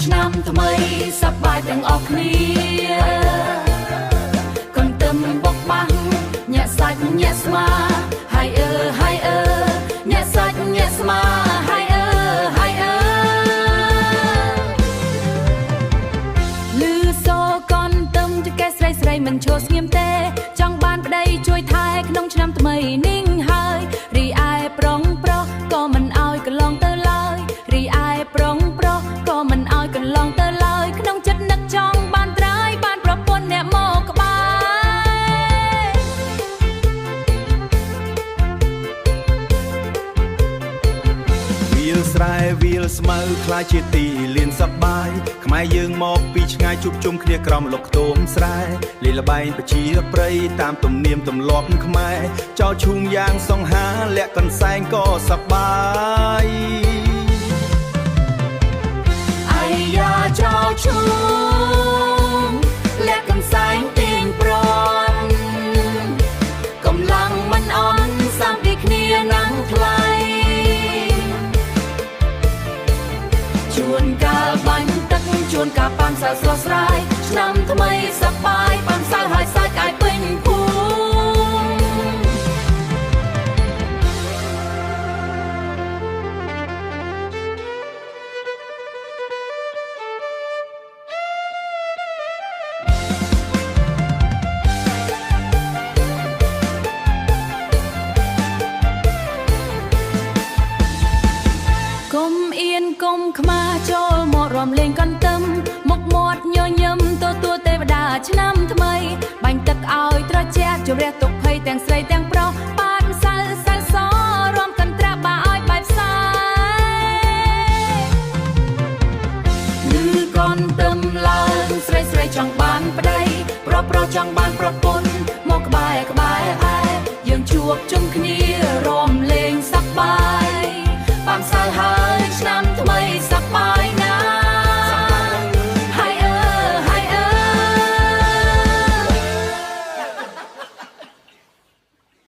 ឆ្នាំថ្មីសប្បាយទាំងអស់គ្នាកន្ទឹមបុកបាំងញាក់សាច់ញាក់ស្មាហើយហើយញាក់សាច់ញាក់ស្មាហើយហើយលឺសូកន្ទឹមចកេះស្រីស្រីមិនឈរស្ងៀមទេចង់បានប្តីជួយថែក្នុងឆ្នាំថ្មីនេះហើយរីឯប្រុងប្រុសក៏មិនឲ្យកន្លងទៅឡើយរីឯប្រុងប្រុសក៏មិនឲ្យកន្លងទៅឡើយក្នុងចិត្តនឹកចង់បានត្រើយបានប្រពន្ធអ្នកមកក្បែរវាលស្រែវាលស្មៅខ្លាចជាទីលានសប្បាយខ្មែរយើងមកពីឆ្ងាយជួបជុំគ្នាក្រោមលុកខ្ទមស្រែលេងល្បែងប្រជាប្រិយតាមទំនៀមទម្លាប់ខ្មែរចោលឈូងយ៉ាងសង្ហាលាក់កន្សែងក៏សប្បាយអាយ៉ាចោលឈូងលាក់កន្សែងទាញប្រន់កម្លាំងមិនអន់សាមពីគ្នានឹងថ្លៃជួនកាលបាញ់ទឹកជួនកាលប៉ាំសៅស្រស់ស្រាយឆ្នាំថ្មីសប្បាយប៉ាំសៅហើយសាច់អាយពេញភូកុំអៀនកុំខ្មាស់ចូលមករំលេងកន្ទឹមមុខមាត់ញញឹមទទួលទេវតាឆ្នាំថ្មីបាញ់ទឹកឲ្យត្រជាក់ជម្រះទុកភ័យទាំងស្រីទាំងប្រុសប៉ានសៅសៅសរំកន្ត្រាក់បាឲ្យបែបផ្សាយឬកន្ទឹមឡើងស្រីស្រីចង់បានប្តីប្រុសប្រុសចង់បានប្រពន្ធមកក្បែរក្បែរឯងយើងជួបជុំគ្នា